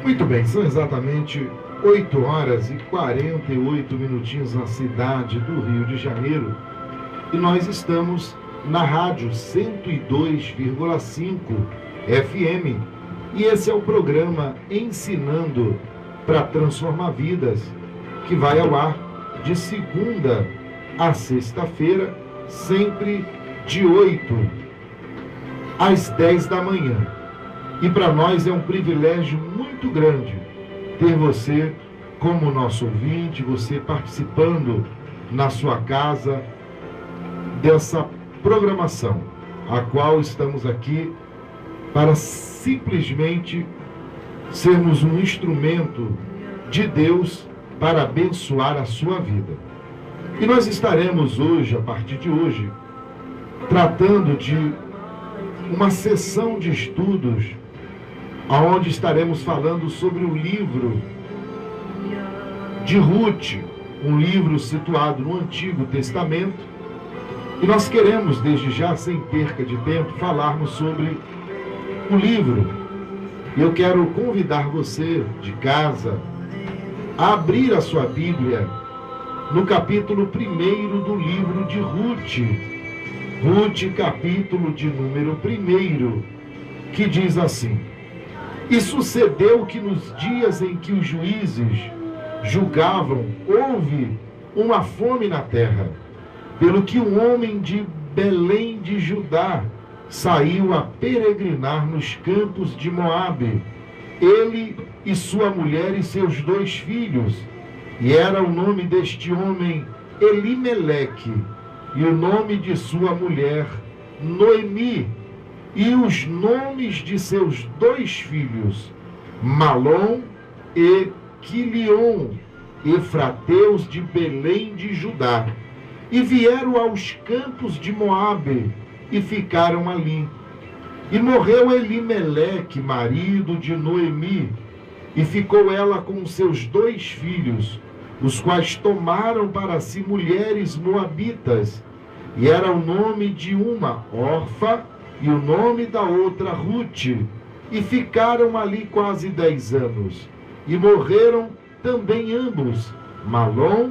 Muito bem, são exatamente 8 horas e 48 minutinhos na cidade do Rio de Janeiro e nós estamos na rádio 102,5 FM e esse é o programa Ensinando para Transformar Vidas, que vai ao ar de segunda a sexta-feira, sempre de 8 às 10 da manhã. E para nós é um privilégio muito grande ter você como nosso ouvinte, você participando na sua casa dessa programação, a qual estamos aqui para simplesmente sermos um instrumento de Deus para abençoar a sua vida. E nós estaremos hoje, a partir de hoje, tratando de uma sessão de estudos onde estaremos falando sobre o livro de Ruth, um livro situado no Antigo Testamento. E nós queremos, desde já, sem perca de tempo, falarmos sobre o livro. E eu quero convidar você de casa a abrir a sua Bíblia no capítulo 1 do livro de Ruth. Ruth, capítulo de número 1, que diz assim: E sucedeu que nos dias em que os juízes julgavam, houve uma fome na terra, pelo que um homem de Belém de Judá saiu a peregrinar nos campos de Moabe, ele e sua mulher e seus 2 filhos, e era o nome deste homem Elimeleque, e o nome de sua mulher Noemi, e os nomes de seus 2 filhos, Malom e Quilion, efrateus de Belém de Judá. E vieram aos campos de Moabe, e ficaram ali. E morreu Elimeleque, marido de Noemi, e ficou ela com seus 2 filhos, os quais tomaram para si mulheres moabitas, e era o nome de uma Orfa, e o nome da outra Ruth, e ficaram ali quase 10 anos, e morreram também ambos, Malom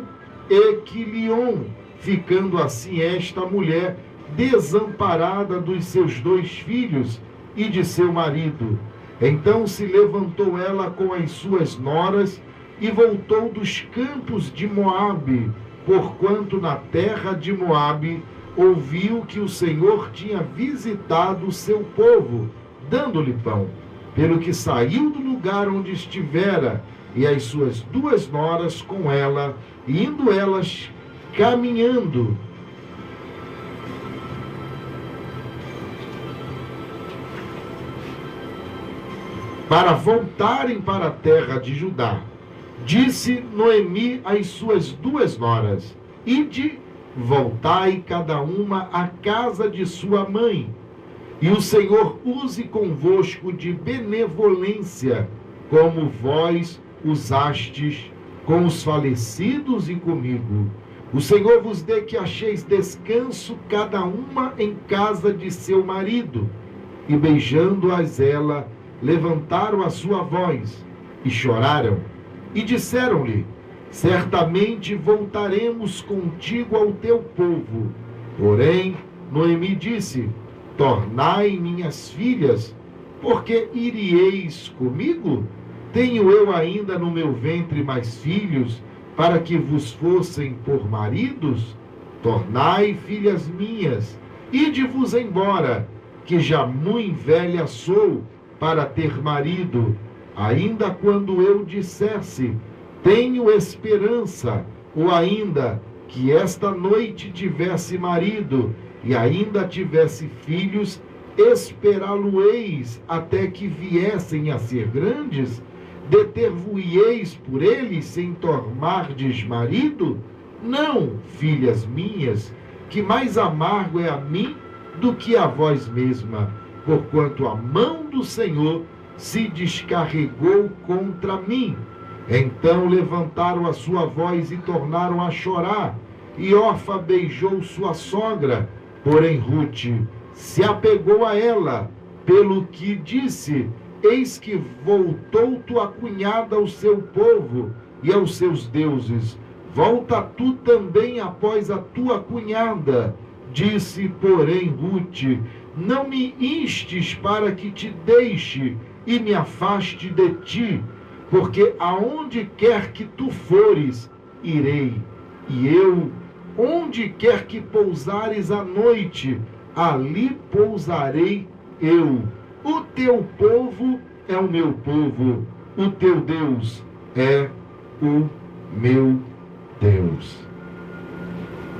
e Quilion, ficando assim esta mulher desamparada dos seus 2 filhos e de seu marido. Então se levantou ela com as suas noras e voltou dos campos de Moabe, porquanto na terra de Moabe ouviu que o Senhor tinha visitado o seu povo, dando-lhe pão, pelo que saiu do lugar onde estivera, e as suas 2 noras com ela, indo elas caminhando. Para voltarem para a terra de Judá, disse Noemi às suas 2 noras: Ide, voltai cada uma à casa de sua mãe, e o Senhor use convosco de benevolência, como vós usastes com os falecidos e comigo. O Senhor vos dê que acheis descanso cada uma em casa de seu marido. E beijando-as ela, levantaram a sua voz e choraram, e disseram-lhe: Certamente voltaremos contigo ao teu povo. Porém, Noemi disse: Tornai minhas filhas, porque irieis comigo? Tenho eu ainda no meu ventre mais filhos, para que vos fossem por maridos? Tornai, filhas minhas, ide-vos embora, que já muito velha sou para ter marido. Ainda quando eu dissesse: tenho esperança, ou ainda que esta noite tivesse marido, e ainda tivesse filhos, esperá-lo-eis até que viessem a ser grandes? Deter-vos-eis por eles sem tomardes marido? Não, filhas minhas, que mais amargo é a mim do que a vós mesma, porquanto a mão do Senhor se descarregou contra mim. Então levantaram a sua voz e tornaram a chorar, e Orfa beijou sua sogra, porém Ruth se apegou a ela, pelo que disse: eis que voltou tua cunhada ao seu povo e aos seus deuses. Volta tu também após a tua cunhada. Disse, porém, Rute, não me instes para que te deixe e me afaste de ti, porque aonde quer que tu fores, irei, e eu, onde quer que pousares à noite, ali pousarei eu. O teu povo é o meu povo, o teu Deus é o meu Deus.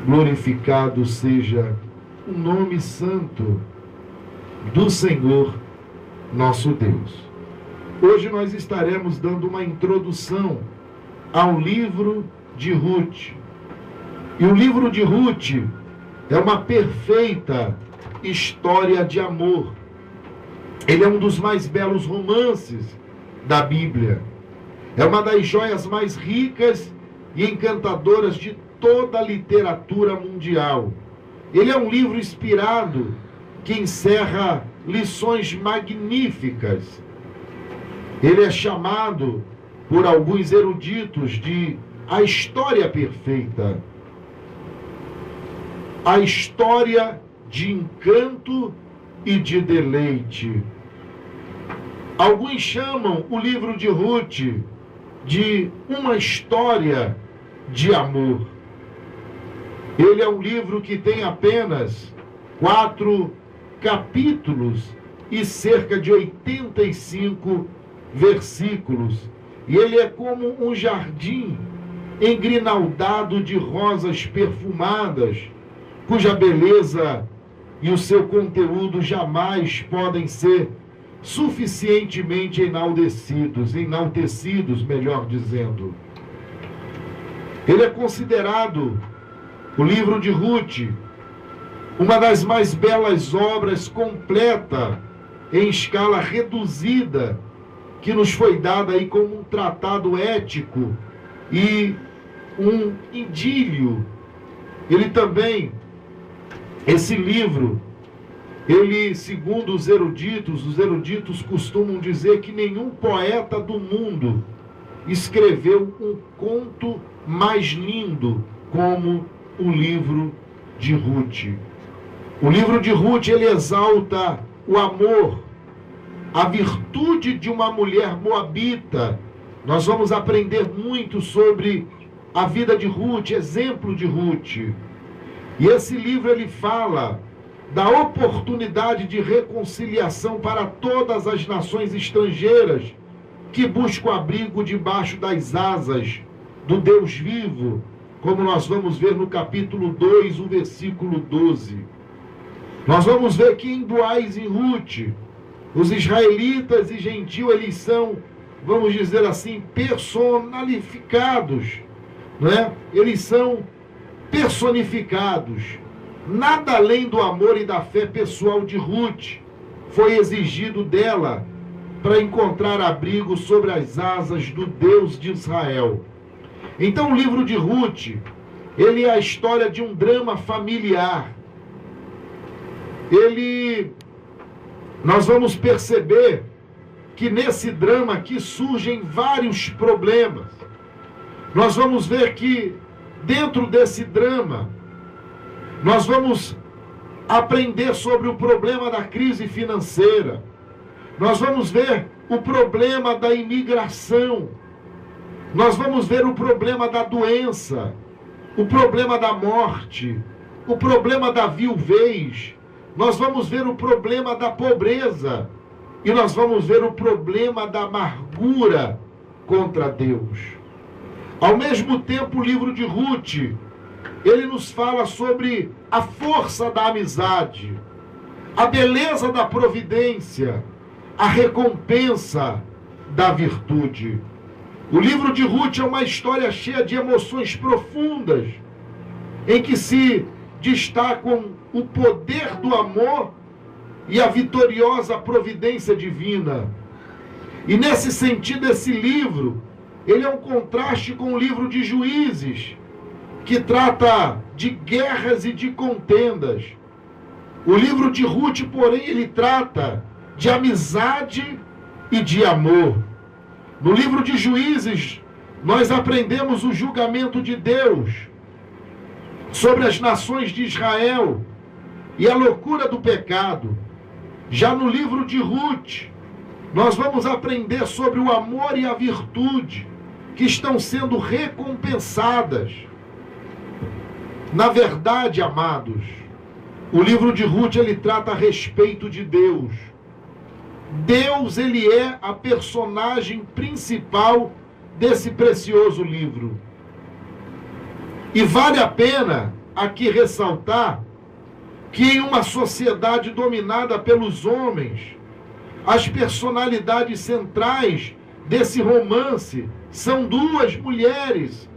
Glorificado seja o nome santo do Senhor nosso Deus. Hoje nós estaremos dando uma introdução ao livro de Rute. E o livro de Rute é uma perfeita história de amor. Ele é um dos mais belos romances da Bíblia. É uma das joias mais ricas e encantadoras de toda a literatura mundial. Ele é um livro inspirado que encerra lições magníficas. Ele é chamado por alguns eruditos de a história perfeita, a história de encanto e de deleite. Alguns chamam o livro de Rute de uma história de amor. Ele é um livro que tem apenas 4 capítulos e cerca de 85 versículos. E ele é como um jardim engrinaldado de rosas perfumadas, cuja beleza e o seu conteúdo jamais podem ser suficientemente enaltecidos, melhor dizendo. Ele é considerado, o livro de Rute, uma das mais belas obras completa em escala reduzida que nos foi dada aí como um tratado ético e um idílio. Ele também, esse livro, ele, segundo os eruditos costumam dizer que nenhum poeta do mundo escreveu um conto mais lindo como o livro de Rute. O livro de Rute, ele exalta o amor, a virtude de uma mulher moabita. Nós vamos aprender muito sobre a vida de Rute, exemplo de Rute. E esse livro, ele fala da oportunidade de reconciliação para todas as nações estrangeiras que buscam abrigo debaixo das asas do Deus vivo, como nós vamos ver no capítulo 2, o versículo 12. Nós vamos ver que em Boaz e Rute, os israelitas e gentios, eles são, vamos dizer assim, personalificados, não é? Eles são personificados. Nada além do amor e da fé pessoal de Rute foi exigido dela para encontrar abrigo sobre as asas do Deus de Israel. Então o livro de Rute, ele é a história de um drama familiar. Nós vamos perceber que nesse drama aqui surgem vários problemas. Nós vamos ver que dentro desse drama, nós vamos aprender sobre o problema da crise financeira. Nós vamos ver o problema da imigração. Nós vamos ver o problema da doença, o problema da morte, o problema da viuvez. Nós vamos ver o problema da pobreza. E nós vamos ver o problema da amargura contra Deus. Ao mesmo tempo, o livro de Rute, ele nos fala sobre a força da amizade, a beleza da providência, a recompensa da virtude. O livro de Rute é uma história cheia de emoções profundas, em que se destacam o poder do amor e a vitoriosa providência divina. E nesse sentido, esse livro, ele é um contraste com o livro de Juízes, que trata de guerras e de contendas. O livro de Rute, porém, ele trata de amizade e de amor. No livro de Juízes, nós aprendemos o julgamento de Deus sobre as nações de Israel e a loucura do pecado. Já no livro de Ruth, nós vamos aprender sobre o amor e a virtude que estão sendo recompensadas. Na verdade, amados, o livro de Ruth, ele trata a respeito de Deus. Deus, ele é a personagem principal desse precioso livro. E vale a pena aqui ressaltar que em uma sociedade dominada pelos homens, as personalidades centrais desse romance são duas mulheres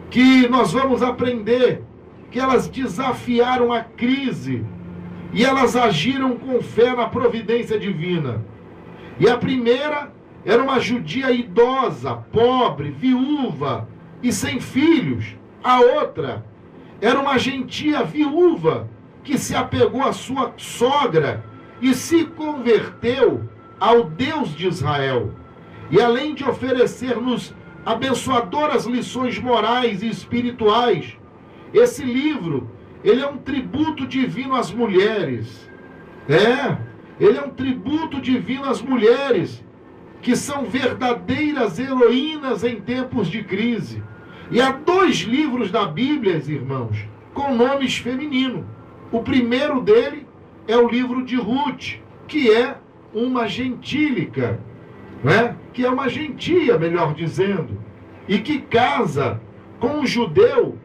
que nós vamos aprender que elas desafiaram a crise e elas agiram com fé na providência divina. E a primeira era uma judia idosa, pobre, viúva e sem filhos. A outra era uma gentia viúva que se apegou à sua sogra e se converteu ao Deus de Israel. E além de oferecer-nos abençoadoras lições morais e espirituais, esse livro, ele é um tributo divino às mulheres. Ele é um tributo divino às mulheres, que são verdadeiras heroínas em tempos de crise. E há 2 livros da Bíblia, irmãos, com nomes femininos. O primeiro dele é o livro de Ruth, que é uma gentílica, que é uma gentia, melhor dizendo, e que casa com um judeu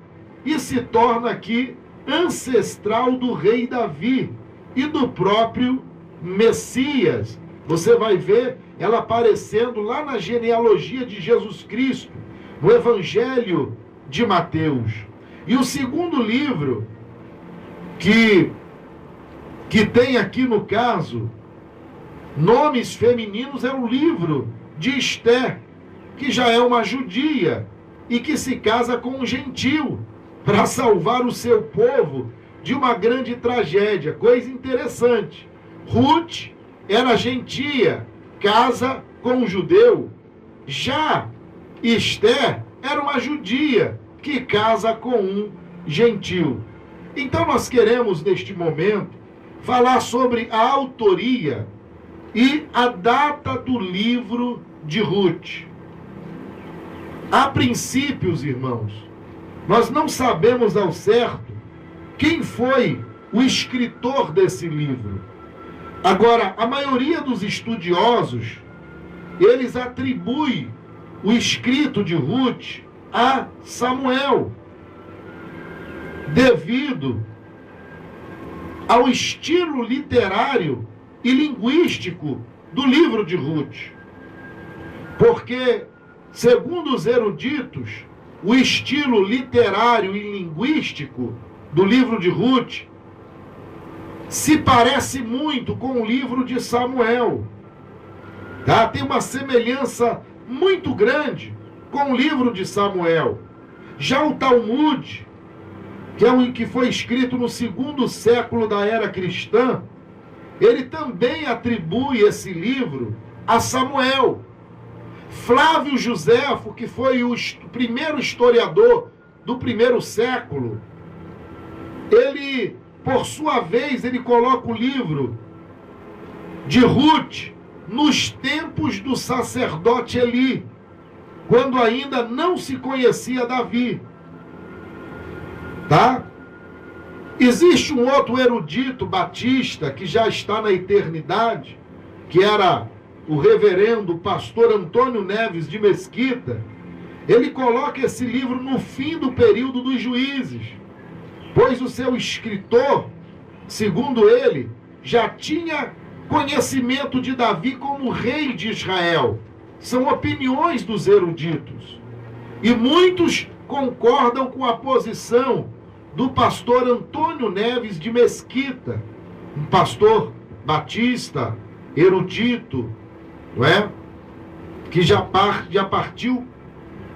e se torna aqui ancestral do rei Davi e do próprio Messias. Você vai ver ela aparecendo lá na genealogia de Jesus Cristo, no Evangelho de Mateus. E o segundo livro que tem aqui no caso nomes femininos é o livro de Esther, que já é uma judia e que se casa com um gentil para salvar o seu povo de uma grande tragédia. Coisa interessante. Ruth era gentia, casa com um judeu. Já Esther era uma judia que casa com um gentil. Então nós queremos, neste momento, falar sobre a autoria e a data do livro de Ruth. A princípios, irmãos, nós não sabemos ao certo quem foi o escritor desse livro. Agora, a maioria dos estudiosos, eles atribuem o escrito de Ruth a Samuel, devido ao estilo literário e linguístico do livro de Ruth. Porque, segundo os eruditos, o estilo literário e linguístico do livro de Ruth se parece muito com o livro de Samuel. Tem uma semelhança muito grande com o livro de Samuel. Já o Talmud, que foi escrito no 2º século da era cristã, ele também atribui esse livro a Samuel. Flávio Joséfo, que foi o primeiro historiador do 1º século, ele, por sua vez, ele coloca o livro de Ruth nos tempos do sacerdote Eli, quando ainda não se conhecia Davi. Existe um outro erudito batista que já está na eternidade, que era o reverendo pastor Antônio Neves de Mesquita. Ele coloca esse livro no fim do período dos juízes, pois o seu escritor, segundo ele, já tinha conhecimento de Davi como rei de Israel. São opiniões dos eruditos. E muitos concordam com a posição do pastor Antônio Neves de Mesquita, um pastor batista, erudito, que já partiu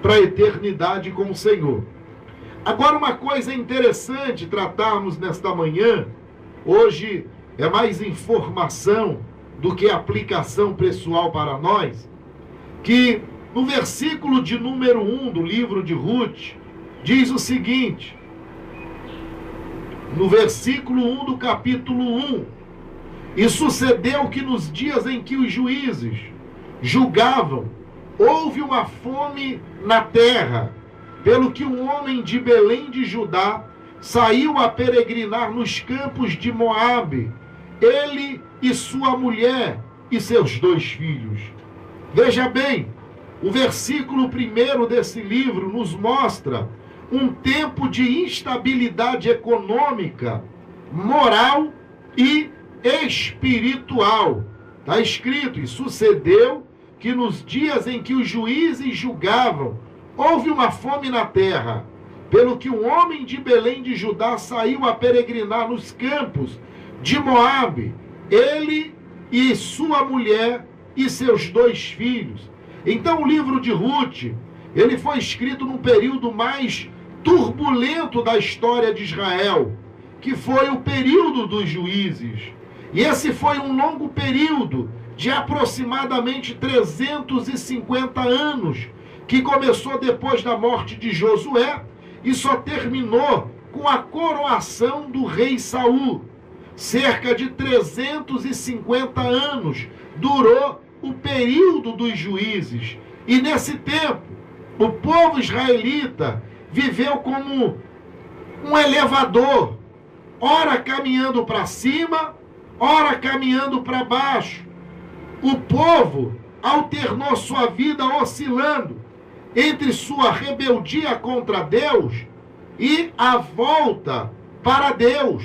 para a eternidade com o Senhor. Agora, uma coisa interessante tratarmos nesta manhã, hoje é mais informação do que aplicação pessoal para nós, que no versículo de número 1 do livro de Ruth, diz o seguinte, no versículo 1 do capítulo 1, e sucedeu que nos dias em que os juízes julgavam, houve uma fome na terra, pelo que um homem de Belém de Judá saiu a peregrinar nos campos de Moabe, ele e sua mulher e seus 2 filhos. Veja bem, o versículo 1 desse livro nos mostra um tempo de instabilidade econômica, moral e espiritual. Está escrito, e sucedeu que nos dias em que os juízes julgavam, houve uma fome na terra, pelo que um homem de Belém de Judá saiu a peregrinar nos campos de Moabe, ele e sua mulher e seus 2 filhos. Então o livro de Ruth, ele foi escrito num período mais turbulento da história de Israel, que foi o período dos juízes. E esse foi um longo período de aproximadamente 350 anos, que começou depois da morte de Josué e só terminou com a coroação do rei Saul. Cerca de 350 anos durou o período dos juízes. E nesse tempo, o povo israelita viveu como um elevador, ora caminhando para cima, ora caminhando para baixo. O povo alternou sua vida oscilando entre sua rebeldia contra Deus e a volta para Deus.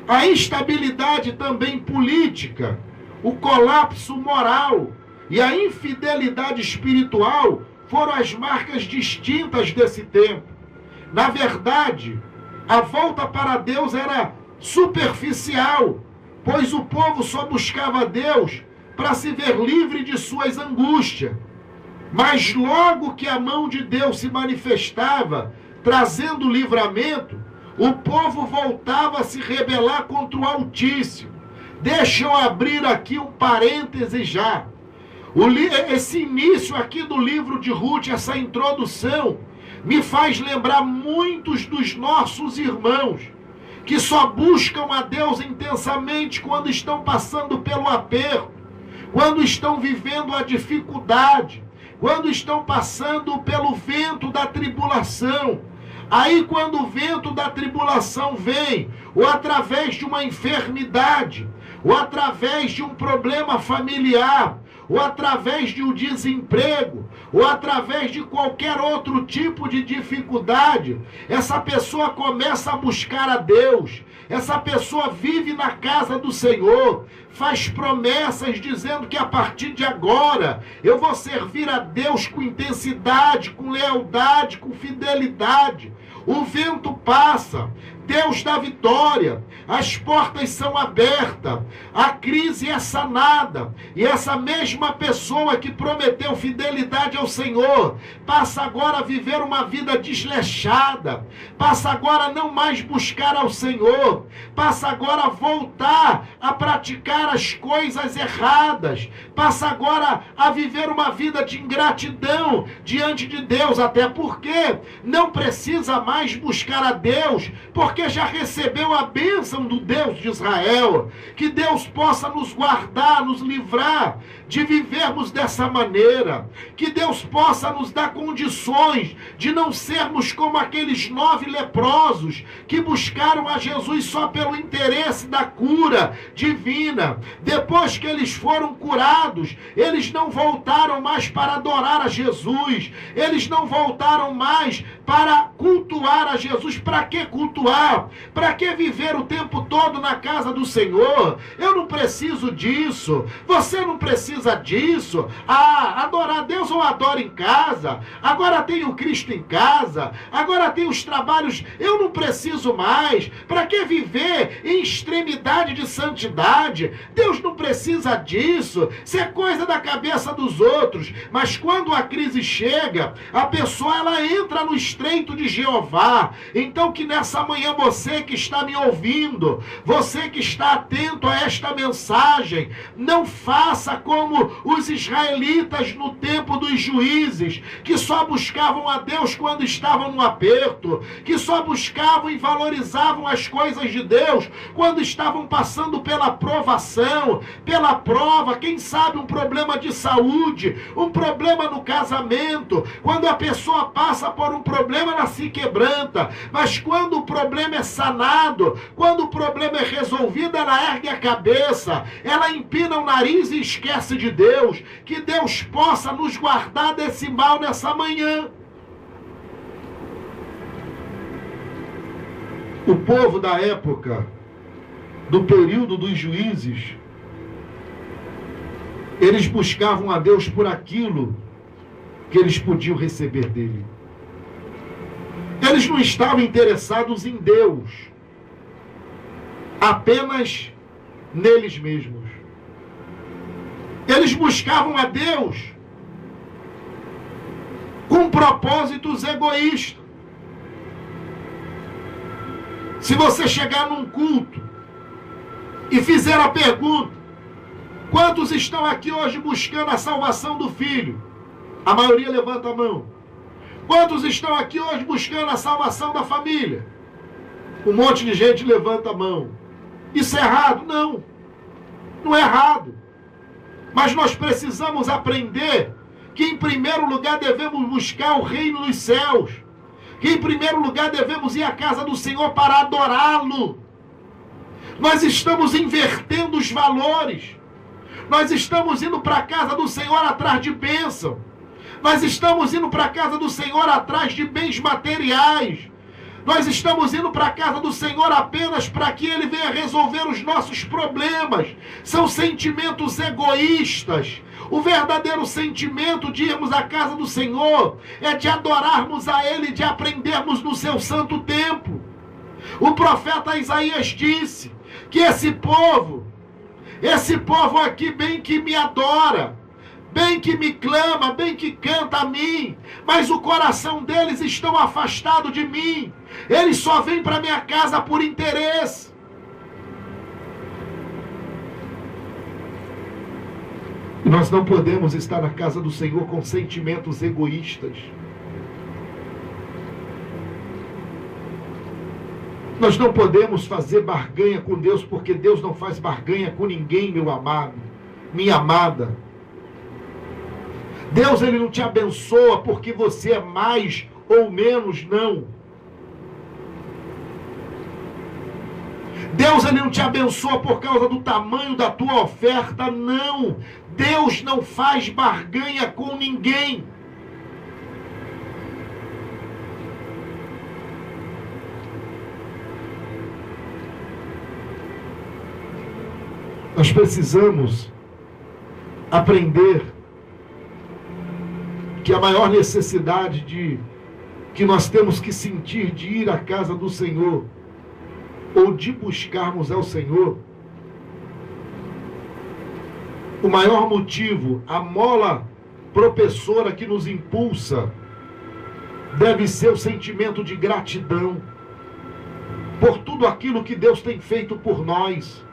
A instabilidade também política, o colapso moral e a infidelidade espiritual foram as marcas distintas desse tempo. Na verdade, a volta para Deus era superficial, pois o povo só buscava Deus para se ver livre de suas angústias. Mas logo que a mão de Deus se manifestava, trazendo livramento, o povo voltava a se rebelar contra o Altíssimo. Deixa eu abrir aqui um parêntese já. Esse início aqui do livro de Ruth, essa introdução, me faz lembrar muitos dos nossos irmãos, que só buscam a Deus intensamente quando estão passando pelo aperto, quando estão vivendo a dificuldade, quando estão passando pelo vento da tribulação. Aí quando o vento da tribulação vem, ou através de uma enfermidade, ou através de um problema familiar, ou através de um desemprego, ou através de qualquer outro tipo de dificuldade, essa pessoa começa a buscar a Deus, essa pessoa vive na casa do Senhor, faz promessas dizendo que a partir de agora eu vou servir a Deus com intensidade, com lealdade, com fidelidade. O vento passa, Deus dá vitória, as portas são abertas, a crise é sanada, e essa mesma pessoa que prometeu fidelidade ao Senhor, passa agora a viver uma vida desleixada, passa agora a não mais buscar ao Senhor, passa agora a voltar a praticar as coisas erradas, passa agora a viver uma vida de ingratidão diante de Deus, até porque não precisa mais buscar a Deus, porque já recebeu a bênção do Deus de Israel. Que Deus possa nos guardar, nos livrar de vivermos dessa maneira. Que Deus possa nos dar condições de não sermos como aqueles 9 leprosos que buscaram a Jesus só pelo interesse da cura divina. Depois que eles foram curados, eles não voltaram mais para adorar a Jesus. Eles não voltaram mais para cultuar a Jesus. Para que cultuar? Para que viver o tempo todo na casa do Senhor? Eu não preciso disso. Você não precisa disso. Adorar a Deus eu adoro em casa. Agora tenho Cristo em casa. Agora tenho os trabalhos. Eu não preciso mais. Para que viver em extremidade de santidade? Deus não precisa disso. Isso é coisa da cabeça dos outros. Mas quando a crise chega, a pessoa ela entra no estreito de Jeová. Então que nessa manhã manhã, você que está me ouvindo, você que está atento a esta mensagem, não faça como os israelitas no tempo dos juízes, que só buscavam a Deus quando estavam no aperto, que só buscavam e valorizavam as coisas de Deus quando estavam passando pela provação, pela prova, quem sabe um problema de saúde, um problema no casamento. Quando a pessoa passa por um problema, ela se quebranta, mas quando o problema é sanado, quando o problema é resolvido, ela ergue a cabeça, ela empina o nariz e esquece de Deus. Que Deus possa nos guardar desse mal nessa manhã. O povo da época, do período dos juízes, eles buscavam a Deus por aquilo que eles podiam receber dele. Eles não estavam interessados em Deus, apenas neles mesmos. Eles buscavam a Deus com propósitos egoístas. Se você chegar num culto e fizer a pergunta: quantos estão aqui hoje buscando a salvação do filho? A maioria levanta a mão. Quantos estão aqui hoje buscando a salvação da família? Um monte de gente levanta a mão. Isso é errado? Não. Não é errado. Mas nós precisamos aprender que em primeiro lugar devemos buscar o reino dos céus. Que em primeiro lugar devemos ir à casa do Senhor para adorá-lo. Nós estamos invertendo os valores. Nós estamos indo para a casa do Senhor atrás de bênção. Nós estamos indo para a casa do Senhor atrás de bens materiais. Nós estamos indo para a casa do Senhor apenas para que Ele venha resolver os nossos problemas. São sentimentos egoístas. O verdadeiro sentimento de irmos à casa do Senhor é de adorarmos a Ele, de aprendermos no seu santo templo. O profeta Isaías disse que esse povo aqui bem que me adora, bem que me clama, bem que canta a mim, mas o coração deles estão afastado de mim. Eles só vêm para minha casa por interesse. E nós não podemos estar na casa do Senhor com sentimentos egoístas. Nós não podemos fazer barganha com Deus, porque Deus não faz barganha com ninguém, meu amado, minha amada. Deus, Ele não te abençoa porque você é mais ou menos, não. Deus, Ele não te abençoa por causa do tamanho da tua oferta, não. Deus não faz barganha com ninguém. Nós precisamos aprender que a maior necessidade que nós temos que sentir de ir à casa do Senhor ou de buscarmos ao Senhor, o maior motivo, a mola propulsora que nos impulsa, deve ser o sentimento de gratidão por tudo aquilo que Deus tem feito por nós.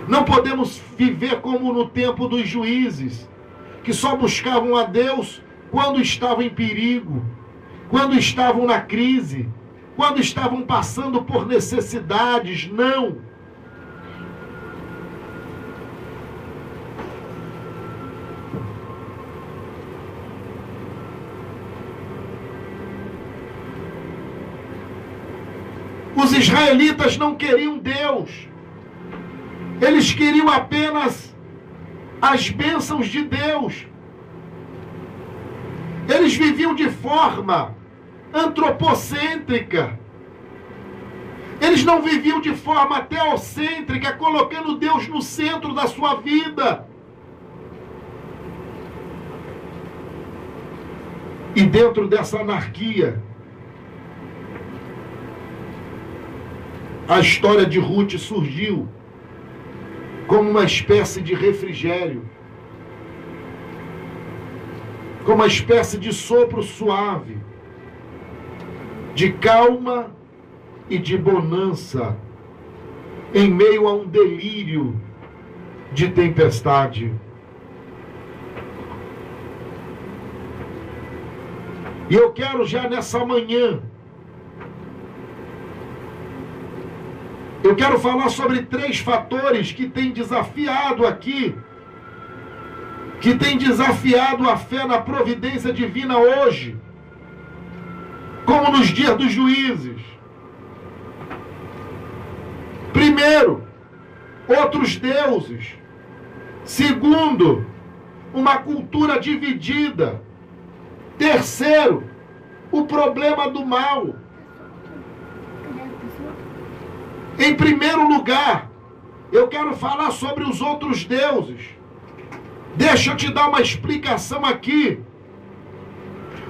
Não podemos viver como no tempo dos juízes, que só buscavam a Deus quando estavam em perigo, quando estavam na crise, quando estavam passando por necessidades. Não. Os israelitas não queriam Deus. Eles queriam apenas as bênçãos de Deus. Eles viviam de forma antropocêntrica. Eles não viviam de forma teocêntrica, colocando Deus no centro da sua vida. E dentro dessa anarquia, a história de Ruth surgiu como uma espécie de refrigério, como uma espécie de sopro suave, de calma e de bonança em meio a um delírio de tempestade. E eu quero já nessa manhã, eu quero falar sobre 3 fatores que têm desafiado aqui, que têm desafiado a fé na providência divina hoje, como nos dias dos juízes. Primeiro, outros deuses. Segundo, uma cultura dividida. Terceiro, o problema do mal. Em primeiro lugar, eu quero falar sobre os outros deuses. Deixa eu te dar uma explicação aqui.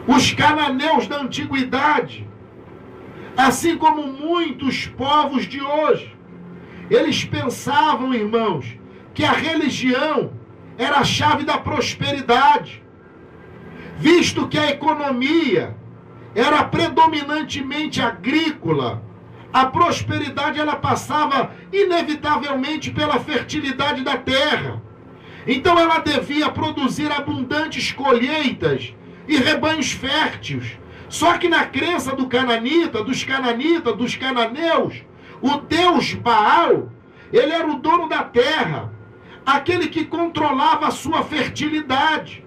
Os cananeus da antiguidade, assim como muitos povos de hoje, eles pensavam, irmãos, que a religião era a chave da prosperidade, visto que a economia era predominantemente agrícola. A prosperidade ela passava inevitavelmente pela fertilidade da terra. Então ela devia produzir abundantes colheitas e rebanhos férteis. Só que na crença dos cananeus, o Deus Baal, ele era o dono da terra, aquele que controlava a sua fertilidade.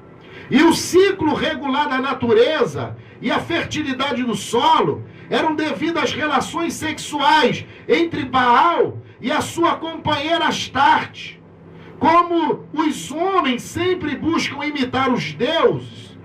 E o ciclo regular da natureza e a fertilidade do solo eram devido às relações sexuais entre Baal e a sua companheira Astarte. Como os homens sempre buscam imitar os deuses,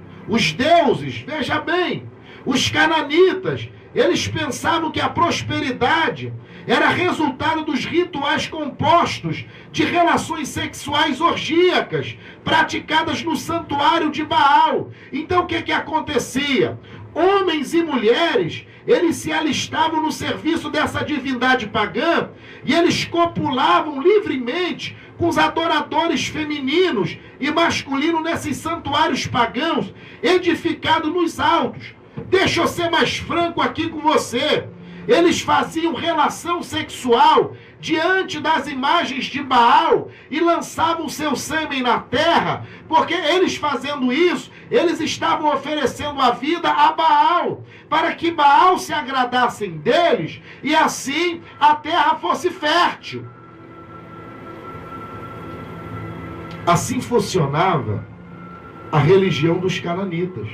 veja bem, os cananitas, eles pensavam que a prosperidade era resultado dos rituais compostos de relações sexuais orgíacas praticadas no santuário de Baal. Então o que acontecia? Homens e mulheres, eles se alistavam no serviço dessa divindade pagã e eles copulavam livremente com os adoradores femininos e masculinos nesses santuários pagãos edificados nos altos. Deixa eu ser mais franco aqui com você. Eles faziam relação sexual diante das imagens de Baal e lançavam seu sêmen na terra, porque eles fazendo isso, eles estavam oferecendo a vida a Baal, para que Baal se agradasse deles e assim a terra fosse fértil. Assim funcionava a religião dos cananitas.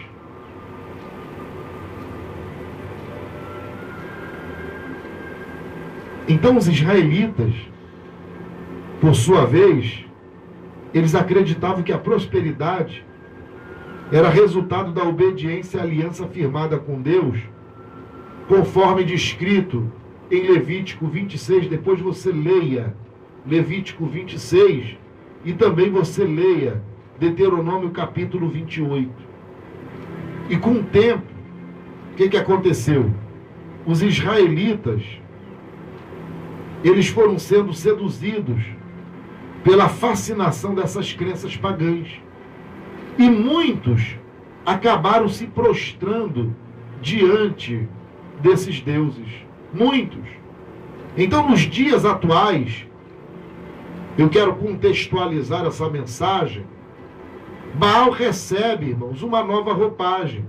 Então os israelitas, por sua vez, eles acreditavam que a prosperidade era resultado da obediência à aliança firmada com Deus, conforme descrito em Levítico 26. Depois você leia Levítico 26 e também você leia Deuteronômio capítulo 28. E com o tempo, o que aconteceu? Os israelitas, eles foram sendo seduzidos pela fascinação dessas crenças pagãs. E muitos acabaram se prostrando diante desses deuses. Muitos. Então, nos dias atuais, eu quero contextualizar essa mensagem. Baal recebe, irmãos, uma nova roupagem.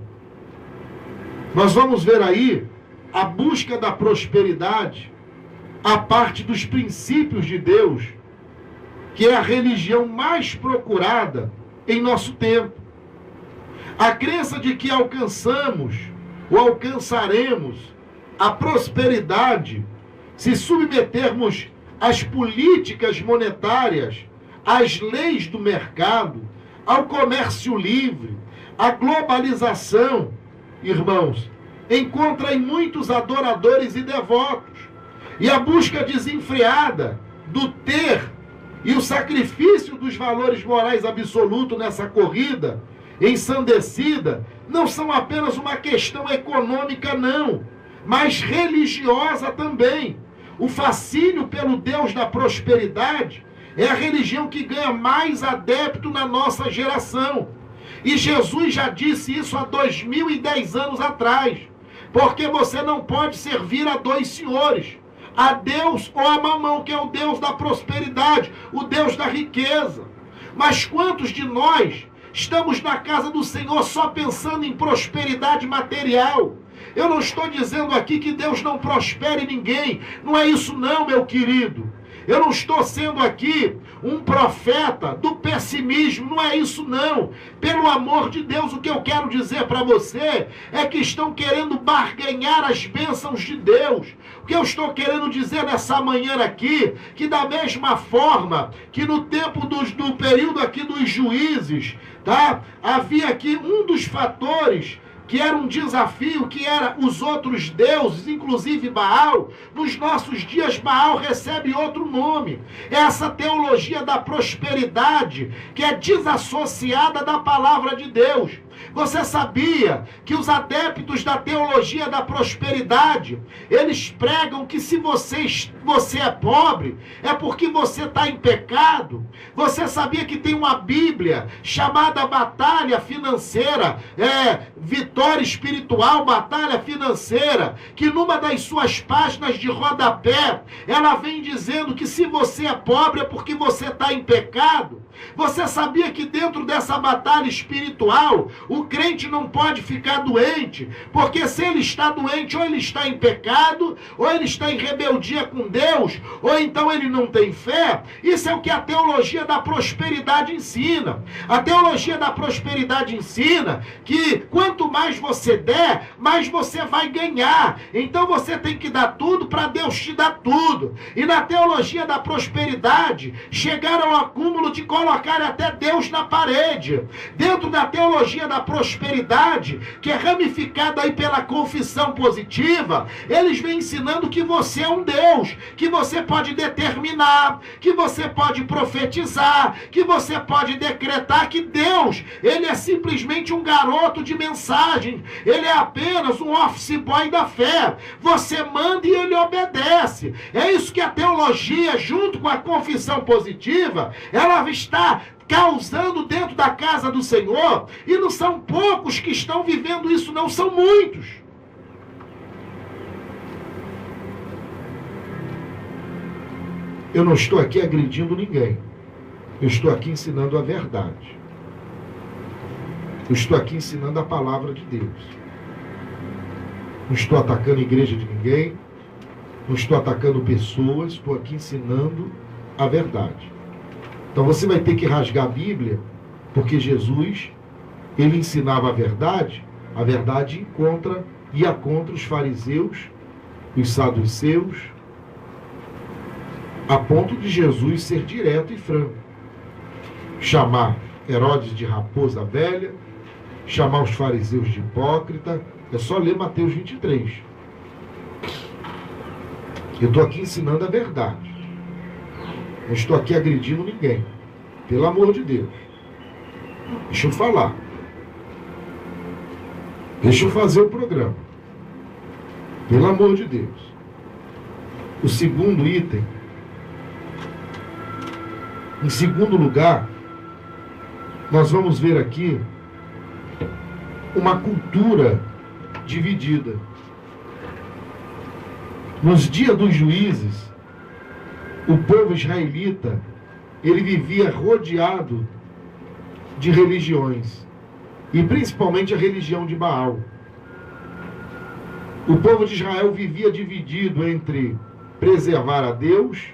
Nós vamos ver aí a busca da prosperidade, a parte dos princípios de Deus, que é a religião mais procurada em nosso tempo. A crença de que alcançamos ou alcançaremos a prosperidade se submetermos às políticas monetárias, às leis do mercado, ao comércio livre, à globalização, irmãos, encontra em muitos adoradores e devotos. E a busca desenfreada do ter e o sacrifício dos valores morais absolutos nessa corrida ensandecida não são apenas uma questão econômica, não, mas religiosa também. O fascínio pelo Deus da prosperidade é a religião que ganha mais adepto na nossa geração. E Jesus já disse isso há 2010 anos atrás. Porque você não pode servir a dois senhores, a Deus ou a Mamão, que é o Deus da prosperidade, o Deus da riqueza. Mas quantos de nós estamos na casa do Senhor só pensando em prosperidade material? Eu não estou dizendo aqui que Deus não prospere ninguém, não é isso não, meu querido. Eu não estou sendo aqui um profeta do pessimismo, não é isso não. Pelo amor de Deus, o que eu quero dizer para você é que estão querendo barganhar as bênçãos de Deus. O que eu estou querendo dizer nessa manhã aqui, que da mesma forma que no tempo do período aqui dos juízes, tá? Havia aqui um dos fatores que era um desafio, que era os outros deuses, inclusive Baal. Nos nossos dias, Baal recebe outro nome. Essa teologia da prosperidade, que é desassociada da palavra de Deus. Você sabia que os adeptos da teologia da prosperidade, eles pregam que se você é pobre, é porque você está em pecado? Você sabia que tem uma Bíblia chamada Batalha Financeira, Vitória Espiritual, Batalha Financeira, que numa das suas páginas de rodapé, ela vem dizendo que se você é pobre é porque você está em pecado? Você sabia que dentro dessa batalha espiritual, o crente não pode ficar doente, porque se ele está doente, ou ele está em pecado, ou ele está em rebeldia com Deus, ou então ele não tem fé? Isso é o que a teologia da prosperidade ensina. A teologia da prosperidade ensina que quanto mais você der, mais você vai ganhar. Então você tem que dar tudo para Deus te dar tudo. E na teologia da prosperidade, chegaram ao acúmulo de colocar até Deus na parede. Dentro da teologia da prosperidade, que é ramificada aí pela confissão positiva, eles vêm ensinando que você é um Deus, que você pode determinar, que você pode profetizar, que você pode decretar, que Deus, ele é simplesmente um garoto de mensagem, ele é apenas um office boy da fé. Você manda e ele obedece. É isso que a teologia, junto com a confissão positiva, ela está causando dentro da casa do Senhor, e não são poucos que estão vivendo isso, não, são muitos. Eu não estou aqui agredindo ninguém, eu estou aqui ensinando a verdade, eu estou aqui ensinando a palavra de Deus. Não estou atacando a igreja de ninguém, não estou atacando pessoas, estou aqui ensinando a verdade. Então você vai ter que rasgar a Bíblia, porque Jesus, ele ensinava a verdade ia contra os fariseus, os saduceus, a ponto de Jesus ser direto e franco. Chamar Herodes de raposa velha, chamar os fariseus de hipócrita. É só ler Mateus 23. Eu estou aqui ensinando a verdade. Não estou aqui agredindo ninguém. Pelo amor de Deus. Deixa eu falar. Deixa eu fazer o programa. Pelo amor de Deus. O segundo item. Em segundo lugar, nós vamos ver aqui uma cultura dividida. Nos dias dos juízes, o povo israelita, ele vivia rodeado de religiões, e principalmente a religião de Baal. O povo de Israel vivia dividido entre preservar a Deus,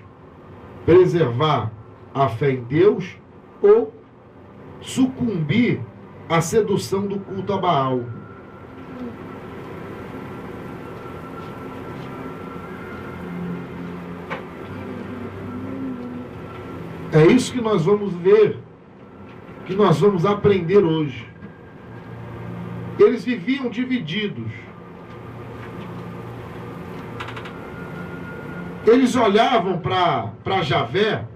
preservar a fé em Deus, ou sucumbir à sedução do culto a Baal. É isso que nós vamos ver, que nós vamos aprender hoje. Eles viviam divididos. Eles olhavam para Javé,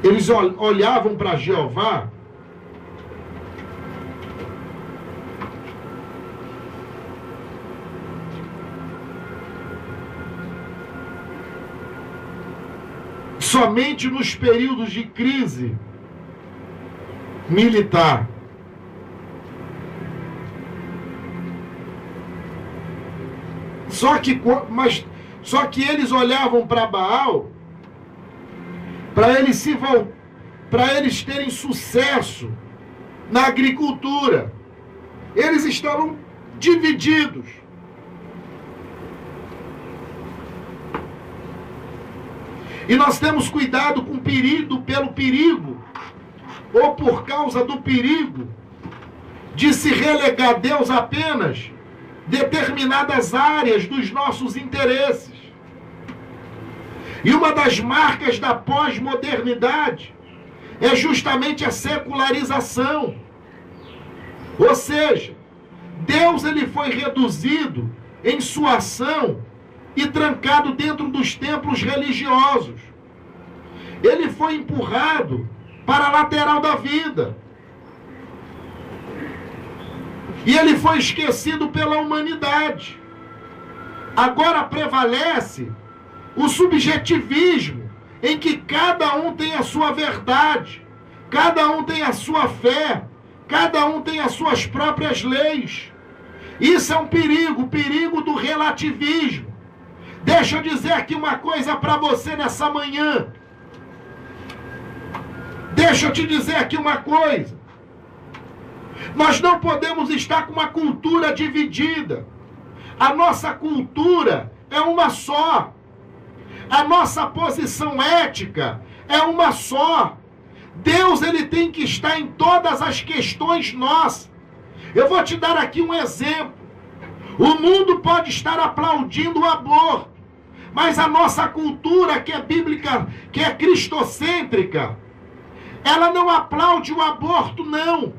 eles olhavam para Jeová, somente nos períodos de crise militar. Só que eles olhavam para Baal para eles terem sucesso na agricultura. Eles estavam divididos. E nós temos cuidado com pelo perigo, ou por causa do perigo, de se relegar a Deus apenas determinadas áreas dos nossos interesses. E uma das marcas da pós-modernidade é justamente a secularização. Ou seja, Deus ele foi reduzido em sua ação e trancado dentro dos templos religiosos. Ele foi empurrado para a lateral da vida. E ele foi esquecido pela humanidade. Agora prevalece o subjetivismo, em que cada um tem a sua verdade, cada um tem a sua fé, cada um tem as suas próprias leis. Isso é um perigo, o perigo do relativismo. Deixa eu dizer aqui uma coisa para você nessa manhã. Deixa eu te dizer aqui uma coisa. Nós não podemos estar com uma cultura dividida. A nossa cultura é uma só. A nossa posição ética é uma só. Deus ele tem que estar em todas as questões nossas. Eu vou te dar aqui um exemplo. O mundo pode estar aplaudindo o aborto, mas a nossa cultura, que é bíblica, que é cristocêntrica, ela não aplaude o aborto, não.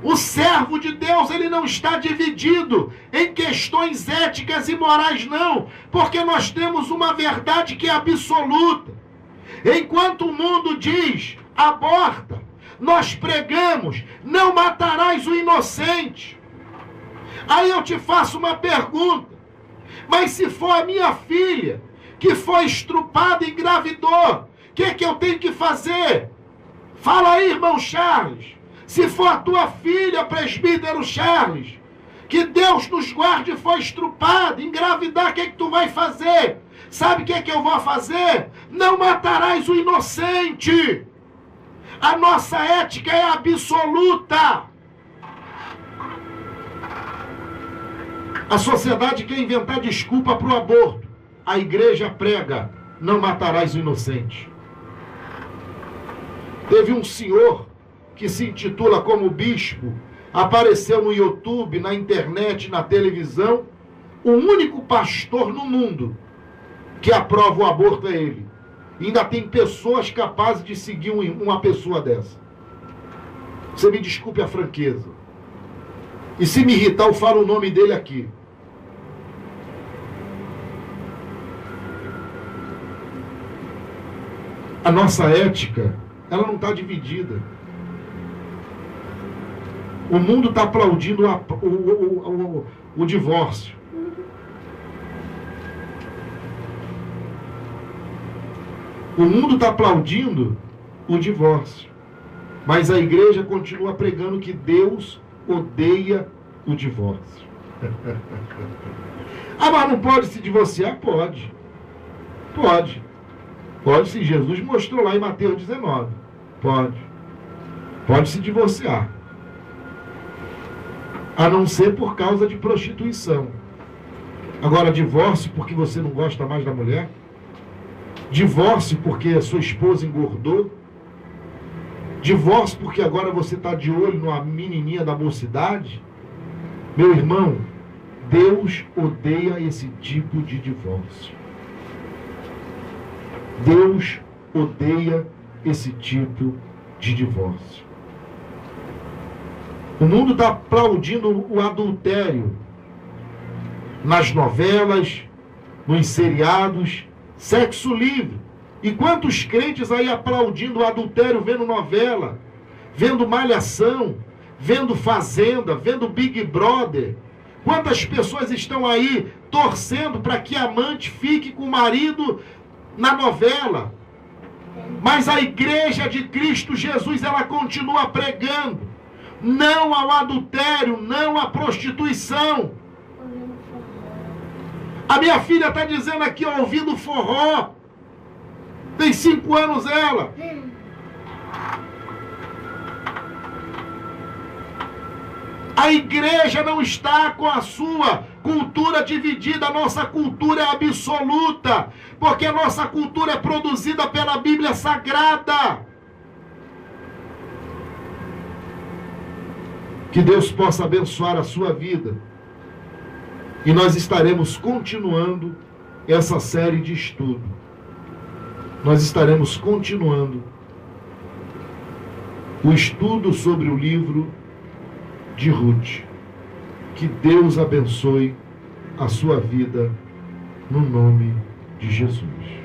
O servo de Deus, ele não está dividido em questões éticas e morais, não, porque nós temos uma verdade que é absoluta. Enquanto o mundo diz, aborta, nós pregamos, não matarás o inocente. Aí eu te faço uma pergunta, mas se for a minha filha, que foi estrupada e engravidou, o que eu tenho que fazer? Fala aí, irmão Charles. Se for a tua filha, presbítero Charles, que Deus nos guarde e foi estrupada, engravidar, o que tu vai fazer? Sabe o que eu vou fazer? Não matarás o inocente. A nossa ética é absoluta. A sociedade quer inventar desculpa para o aborto. A igreja prega, não matarás o inocente. Teve um senhor que se intitula como bispo, apareceu no YouTube, na internet, na televisão. O único pastor no mundo que aprova o aborto é ele. E ainda tem pessoas capazes de seguir uma pessoa dessa. Você me desculpe a franqueza. E se me irritar, eu falo o nome dele aqui. A nossa ética, ela não está dividida. O mundo está aplaudindo o divórcio. O mundo está aplaudindo o divórcio. Mas a igreja continua pregando que Deus odeia o divórcio. Ah, mas não pode se divorciar? Pode. Pode. Pode sim. Jesus mostrou lá em Mateus 19. Pode. Pode se divorciar. A não ser por causa de prostituição. Agora, divórcio porque você não gosta mais da mulher? Divórcio porque a sua esposa engordou? Divórcio porque agora você está de olho numa menininha da mocidade? Meu irmão, Deus odeia esse tipo de divórcio. Deus odeia esse tipo de divórcio. O mundo está aplaudindo o adultério nas novelas, nos seriados, sexo livre. E quantos crentes aí aplaudindo o adultério, vendo novela, vendo Malhação, vendo Fazenda, vendo Big Brother. Quantas pessoas estão aí torcendo para que a amante fique com o marido na novela. Mas a igreja de Cristo Jesus, ela continua pregando não ao adultério, não à prostituição. A minha filha está dizendo aqui, ó, ouvindo forró. Tem 5 anos ela. A igreja não está com a sua cultura dividida, a nossa cultura é absoluta, porque a nossa cultura é produzida pela Bíblia Sagrada. Que Deus possa abençoar a sua vida. E nós estaremos continuando essa série de estudo. Nós estaremos continuando o estudo sobre o livro de Ruth. Que Deus abençoe a sua vida no nome de Jesus.